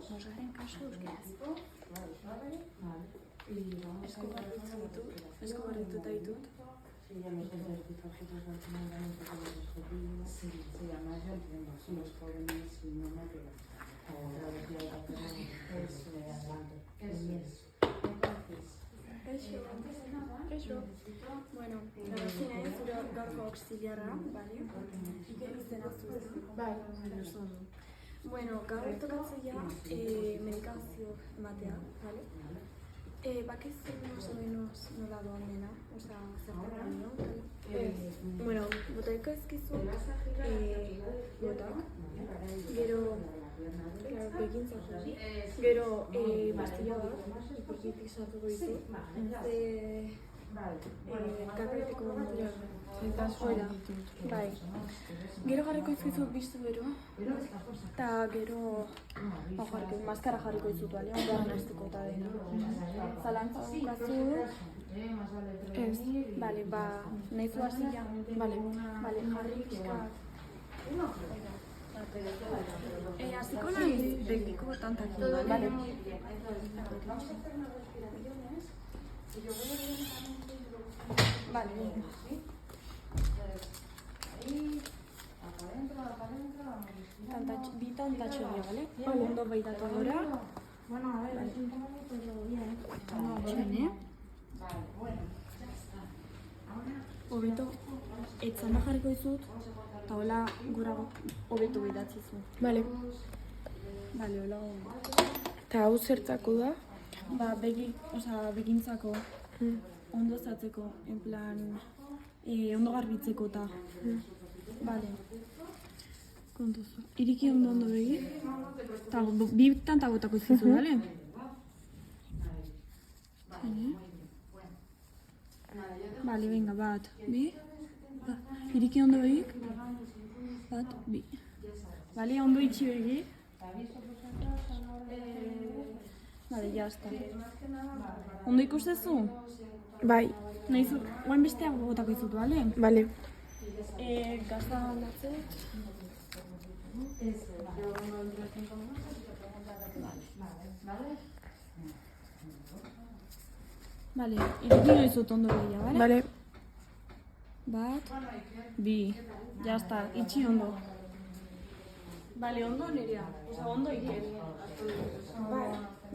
Bosgarren kasu euskaraz. Esku garrituta ditut. Kaixo. Bueno, nagazina ez zure gaurko auxiliarra, bale? Iker izena zuen. Bai, bueno, gaur tokatzea medikazio ematea, bale? Bakizu más o menos nola doan dena, osea, zertan dio, bueno, botaiko ezkizu botak, gero begintzako, gero pastilla bat, ipurkitik sartuko ditu, kapeteko hola, bai. Gero jarriko izkizut biztu bero, eta gero maskara jarriko izut, bale? Ondoan nahazteko eta dena. Zalantza dukazu, ez, bale, nahi zu hasila, bale, jarri pixkat. Hasiko nahiz begiko tantakin, bale? Vale. Bi tantatxo dira, bale? Ondo baitatu gora. Bueno, a ver, es un poquito bien. Hobeto, etzana jarriko dizut, eta hola gora hobeto bidatzi zu. Bale. Bale, hola. Eta hau zertako da? Begintzako. Ondo zatzeko, en plan, ondo garbitzeko eta. Bale. Kontuzu. Iriki ondo begi. Eta bi tanta botako izkizu, bale? Bale, venga, bat, bi. Iriki ondo begik. Bat, bi. Bale, ondo itxi begi. Bale, jazta. Ondo ikustezu? Bai. Nahizu, guain besteak botako izut, bale? Bale. Gazta handatzet. Bale, ireki noizut ondo begia, bale? Bale. Bat, bi, jazta, itxi ondo. Bale, ondo nirea, ondo iker.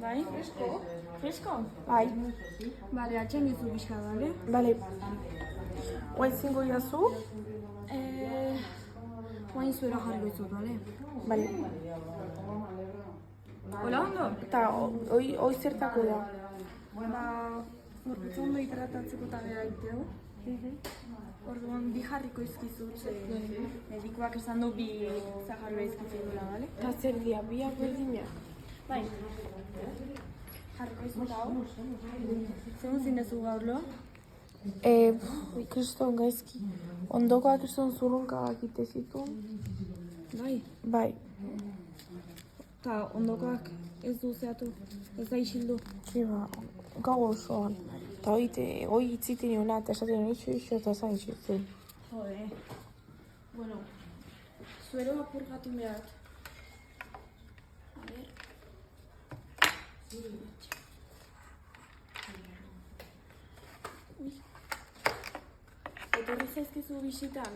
Bai? Fresko? Fresko? Bai. Bale, atxen gizu pixka, bale? Bale. Guain zingo jazu? Guain zuera jarriko izut, bale? Bale. Hola, ondo? Eta hoi zertako da? Gorputza ondo hidratatzeko eta bera iteu. Orduan, bi jarriko izkizut, medikoak esan du bi zaharra izkizu dula, bale? Eta zer dia, biak berdinak? Bai. Jarriko izut hau. Zegoen zindezu gaur lo? Kriston gaizki. Ondokoak kriston zurrunkagak ite zituen. Bai. Bai. Eta ondokoak ez du zehatu, ez da isildu. Gau osoan. Eta hoi itziten niola, eta esaten nio itxo, eta zan itxo. Jode. Bueno, zuero apurgatu behat. A ver. Etorri zaizkizu bisitan?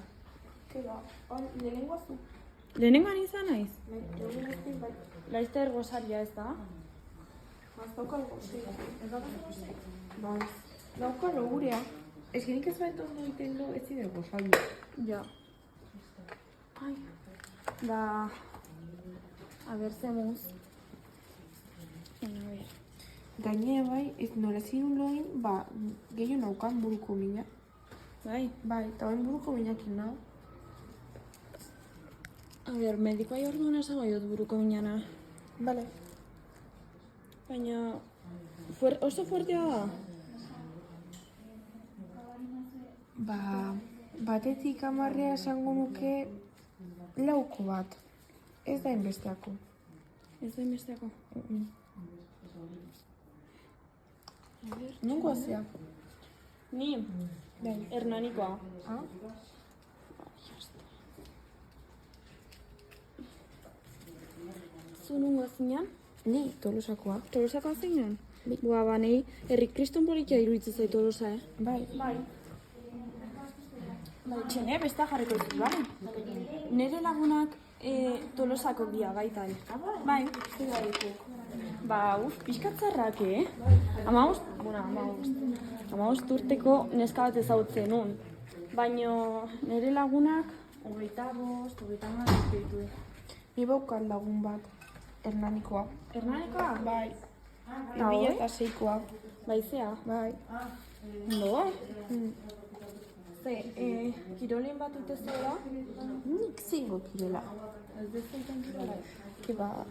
Lehenengoa zu? Lehenengoan izan naiz? Lehenengoa bai. Laizter gozaria ez da? Mazdauka gozea. Ez da gozea? Bai. Dauka logurea. Ez genik ez baita ondo egiten lo, ez zide gozaria. Ja. Ai. Da... A ber, zemuz. A ver. Gainea bai, ez nola zirun loin, gehiago naukan buruko mina. Bai? Bai, eta bain buruko minakin nau. A ber, medikoa orduan esan dut buruko minana. Bale. Baina... oso fuertea da? Batetik 10 esango nuke lauko bat. Ez da inbesteako. Ez da inbesteako? Nungo azia? Ni? Hernanikoa. Zu nungo azinean? Ni, Tolosakoa. Tolosakoa zeinen? Bai. Boa, ba, nahi, herri kriston politia iruditzen zait Tolosa, Bai. Bai. Bai, txene, besta jarriko dut, bai? Nere lagunak Tolosako dia baita. Bai. Ba, pixkatzarrak, Amabost urteko neska bat ezagutzen nun. Baina nere lagunak 25, 30 urte ditu. Ni baukan lagun bat, Hernanikoa. Hernanikoa? Bai. Da, hoi? 2006koa. Baizea? Bai. No? Ze, kirolen bat dute zela? Nik zingo kirola. Ez dezaiten kirola? Keba...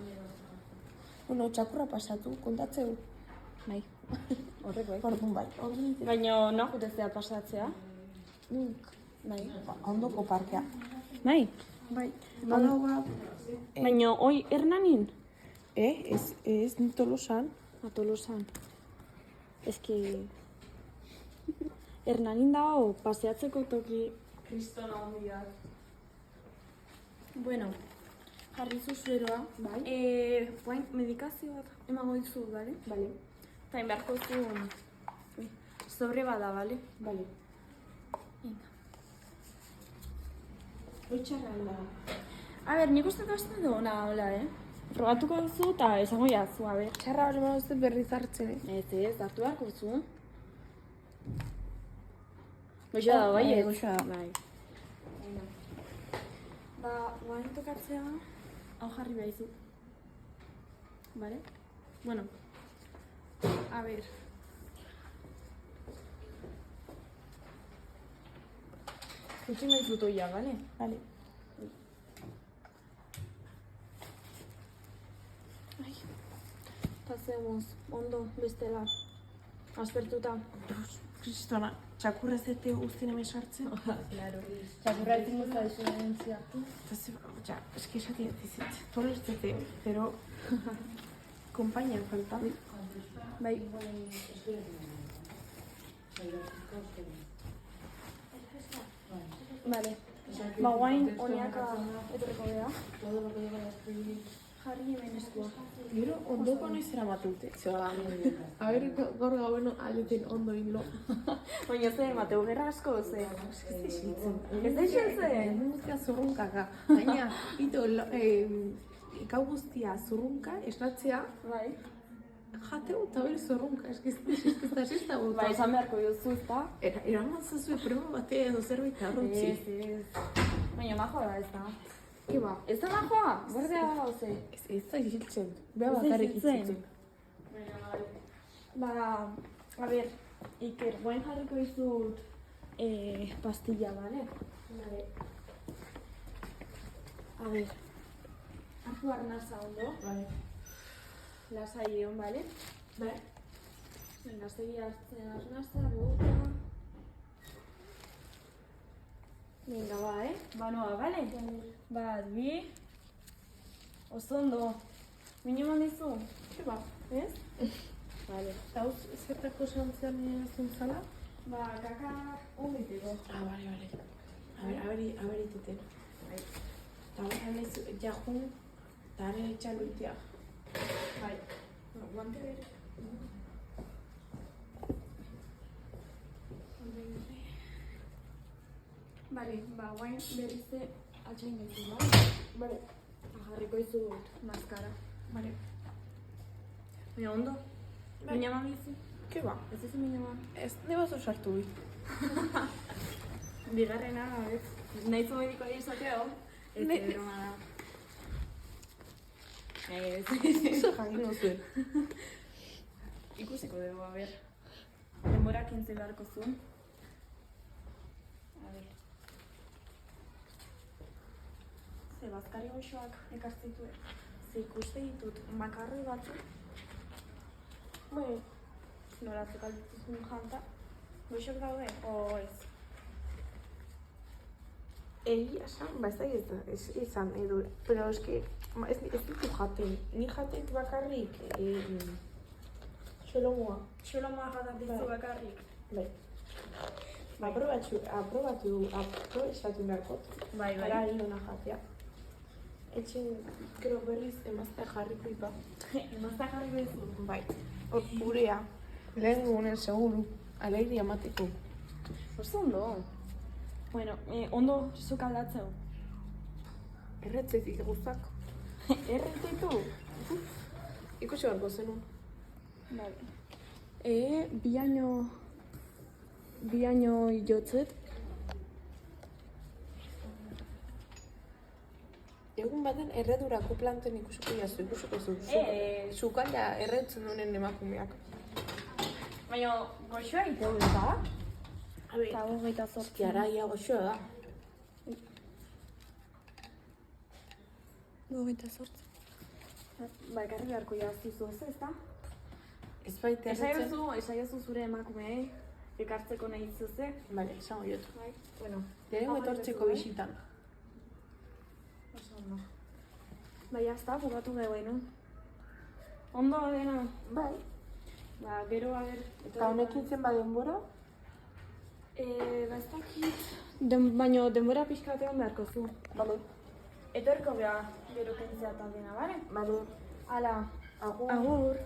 Bueno, txakurra pasatu, kontatzeu. Bai. Horrek bai. Orduan bai. Baina nahi jutezea pasatzea? Nik. Bai. Ondoko parkea. Bai? Bai. Badago bat. Baina hoi Hernanin? Ez ni Tolosan. Tolosan. Ez ki... Hernanin dago paseatzeko toki kristona hondiak. Bueno, jarri zuzueroa. Bai. Guain medikazio bat emango dizu, bale? Bale. Eta inberko zu... sobre bada, bale? Bale. Venga. Oitxarra alda. A ber, nik uste dut ona, hola, Frogatuko duzu eta esango jazu, a ber. Txarra bale mauzte berriz hartzen, Ez, hartu beharko zu. Goxo da, bai, ez? Goxo da. Bai. Ba, guain tokatzea, hau jarri behizu. Bale? Bueno. A ber. Utsi nahi zuto ya, bale? Bale. Ai. Pasemos, ondo, bestela. Aspertuta. Kristona, txakurra zete guztien hemen sartzen? Claro. Txakurra ezingo zaizu ziartu. Ja, eski esatik dizit. Tolertzete, pero... Kompainan falta. Bai. Vale. Ba, guain honiaka etorreko bera. Jarri hemen eskua. Gero, ondoko noiz eramate dute. Zeba, a ber, gaur gauen aleten ondo inlo. Baina ze, Mateu gerra asko, ze. Ez izitzen. Ez da isiltzen? Guztia zurrunkaka. Baina, ito, gau guztia zurrunka, esnatzea, Bai. jateu eta hori zurrunka. Ez da gota. Ba, esan beharko duzu, ezta? Eraman zazue prema batea edo zerbait arrutzi. Ez. Baina majoa da, ez da. Ke ba? Ez da majoa? Bordea da, oze. Ez da isiltzen. Beha Ez da bakarrik isiltzen. isiltzen. Ba, a ber, Iker, guain jarriko dizut pastilla, bale? Bale. A ber, hartu arnasa ondo. Bale. Lasai egon, bale? Bale. Venga, segi hartzen arnasa, bota. Venga, ba, Banoa, bale? Bat, bi. Oso ondo. Mino eman dizu? Ke ba? Ez? Vale. Eta hau zertako santzean zuntzala? Ba, kaka ongiteko. Bale. A ber, iteten. Bai. Eta hori nahiz jajun, eta hori txaluitea. Bai. Guante bere. Bale, ba, guain berrizte atxain gaitu, bale? Bale. Jarriko izut maskara. Bale. Baina ondo? Bai. Mina eman bizu? Ke ba? Ez ez mina eman. Ez, ne bazo sartu bi. Bigarrena, ez? Nahizu medikoa izateo? Ez, broma da. Ez. Oso jakin zuen. Ikusiko dugu, a ber. Denbora 15 beharko zuen. A ber. Ze, bazkari goxoak ekartzituen. Ze ikuste ditut makarri batzuk. Bueno, noratzeko aldituzun janta. Goxok daude, o ez? Egia esan, ba ez da izan edo, pero eski, ez ditu jaten. Ni jaten bakarrik, xolomoa. Xolomoa jatak dizu Bai. bakarrik. Bai. Aprobatu beharkot. Bai, bai. Ara hilona jatea. Etxen, gero berriz emaztea jarriko ipa. Emazta jarri bezu. Bai, hor gurea. Lehen gunen seguru, alegria emateko. Oso ondo. Bueno, ondo zuk aldatzeu. Erretzetik guztak. Erretetu. Ikusi barko zenun. Vale. Bi año jotzet. Egun baten erredurako planten ikusiko zu. Sukalda erretzen duenen emakumeak. Baina, goxoa iteu eta? A ber, Eta hogeita zortzi. Kiaraia goxoa da. Hogeita zortzi. Ba, ekarri beharko jaztizu ez da? Ez baita erretzen. Esaiozu zure emakumeei, ekartzeko nahi zuze. Bale, esango jotu. Bai, bueno. Lehenengo etortzeko bisitan. Oso ondo. Ba, jazta, bukatu gehoen, Ondo dena. Bai. Ba, gero, a ber... Eta honekin zen denbora? Ba, ez dakit. Baina denbora pixkatean beharko zu. Bale. Etorko beha, gero kentzea eta dena, bale? Bale. Hala, Agur. agur.